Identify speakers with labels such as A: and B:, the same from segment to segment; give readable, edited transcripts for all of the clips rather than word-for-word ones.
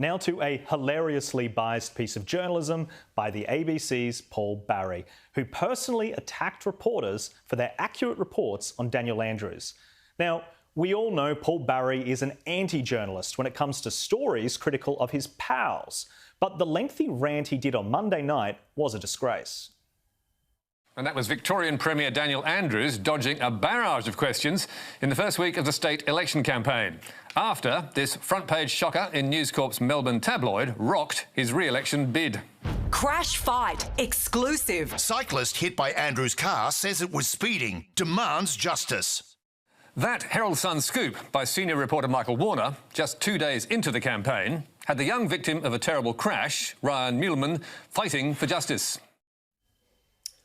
A: Now to a hilariously biased piece of journalism by the ABC's Paul Barry, who personally attacked reporters for their accurate reports on Daniel Andrews. Now, we all know Paul Barry is an anti-journalist when it comes to stories critical of his pals, but the lengthy rant he did on Monday night was a disgrace.
B: And that was Victorian Premier Daniel Andrews dodging a barrage of questions in the first week of the state election campaign, after this front-page shocker in News Corp's Melbourne tabloid rocked his re-election bid.
C: Crash fight, exclusive.
D: Cyclist hit by Andrews' car says it was speeding, demands justice.
B: That Herald Sun scoop by senior reporter Michael Warner, just 2 days into the campaign, had the young victim of a terrible crash, Ryan Muleman, fighting for justice.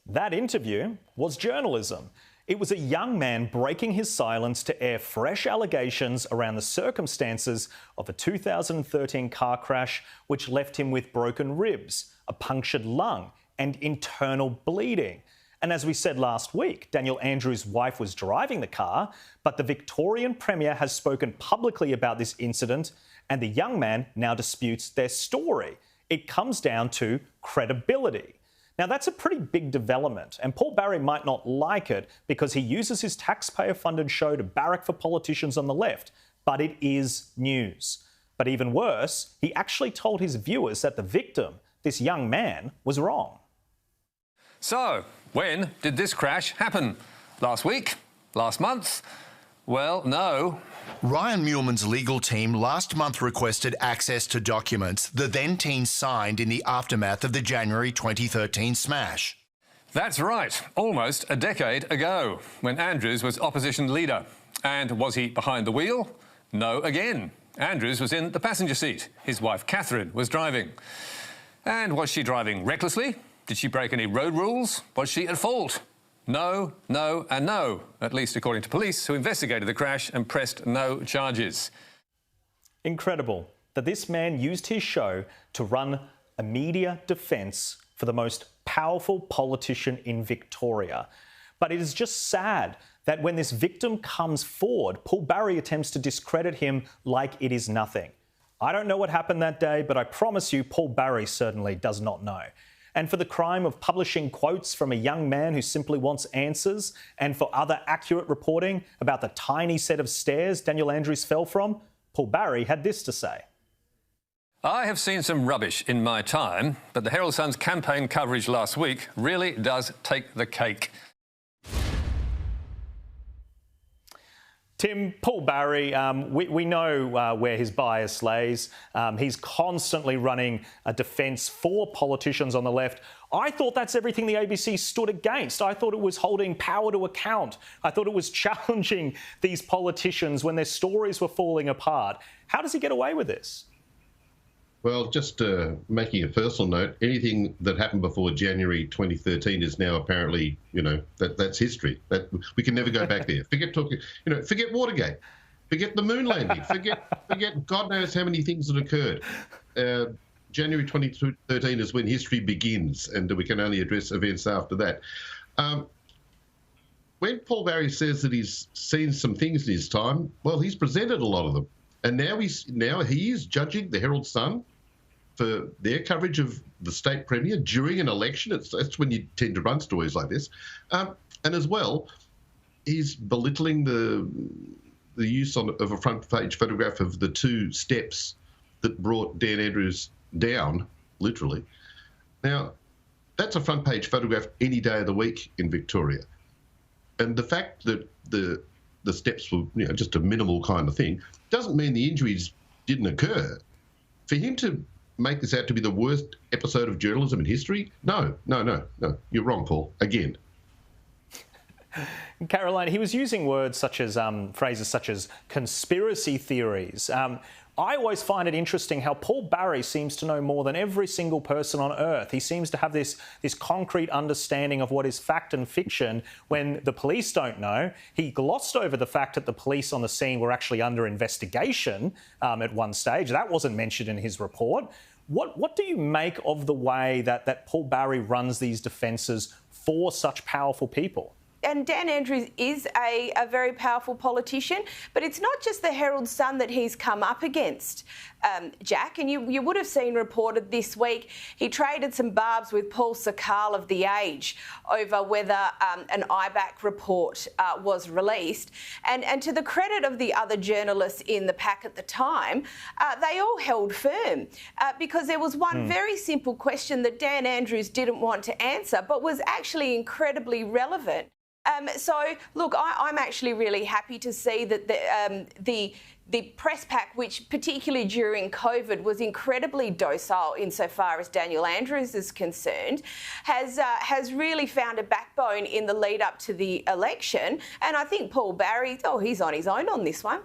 A: That interview was journalism. It was a young man breaking his silence to air fresh allegations around the circumstances of a 2013 car crash which left him with broken ribs, a punctured lung and internal bleeding. And as we said last week, Daniel Andrews' wife was driving the car, but the Victorian Premier has spoken publicly about this incident and the young man now disputes their story. It comes down to credibility. Now, that's a pretty big development, and Paul Barry might not like it because he uses his taxpayer-funded show to barrack for politicians on the left, but it is news. But even worse, he actually told his viewers that the victim, this young man, was wrong.
B: So, when did this crash happen? Last week? Last month? Well, no.
D: Ryan Muleman's legal team last month requested access to documents the then teen signed in the aftermath of the January 2013 smash.
B: That's right, almost a decade ago, when Andrews was opposition leader. And was he behind the wheel? No again. Andrews was in the passenger seat. His wife, Catherine, was driving. And was she driving recklessly? Did she break any road rules? Was she at fault? No, no and no, at least according to police who investigated the crash and pressed no charges.
A: Incredible that this man used his show to run a media defence for the most powerful politician in Victoria. But it is just sad that when this victim comes forward, Paul Barry attempts to discredit him like it is nothing. I don't know what happened that day, but I promise you Paul Barry certainly does not know. And for the crime of publishing quotes from a young man who simply wants answers, and for other accurate reporting about the tiny set of stairs Daniel Andrews fell from, Paul Barry had this to say.
B: I have seen some rubbish in my time, but the Herald Sun's campaign coverage last week really does take the cake.
A: Tim, Paul Barry, we know where his bias lays. He's constantly running a defence for politicians on the left. I thought that's everything the ABC stood against. I thought it was holding power to account. I thought it was challenging these politicians when their stories were falling apart. How does he get away with this?
E: Well, just making a personal note, anything that happened before January 2013 is now apparently, that's history. That we can never go back there. Forget talking, forget Watergate, forget the moon landing, forget God knows how many things that occurred. January 2013 is when history begins, and we can only address events after that. When Paul Barry says that he's seen some things in his time, well, he's presented a lot of them, and now he is judging the Herald Sun for their coverage of the state premier during an election. That's when you tend to run stories like this. And as well, he's belittling the use of a front page photograph of the 2 steps that brought Dan Andrews down, literally. Now, that's a front page photograph any day of the week in Victoria. And the fact that the steps were just a minimal kind of thing doesn't mean the injuries didn't occur. For him to make this out to be the worst episode of journalism in history? No. You're wrong, Paul. Again.
A: Caroline, he was using words such as, phrases such as conspiracy theories. I always find it interesting how Paul Barry seems to know more than every single person on earth. He seems to have this concrete understanding of what is fact and fiction when the police don't know. He glossed over the fact that the police on the scene were actually under investigation at one stage. That wasn't mentioned in his report. What do you make of the way that Paul Barry runs these defences for such powerful people?
F: Dan Andrews is a very powerful politician, but it's not just the Herald Sun that he's come up against, Jack. And you would have seen reported this week he traded some barbs with Paul Sakal of The Age over whether an IBAC report was released. And to the credit of the other journalists in the pack at the time, they all held firm because there was one very simple question that Dan Andrews didn't want to answer, but was actually incredibly relevant. So, look, I'm actually really happy to see that the press pack, which particularly during COVID was incredibly docile insofar as Daniel Andrews is concerned, has really found a backbone in the lead up to the election. And I think Paul Barry, he's on his own on this one.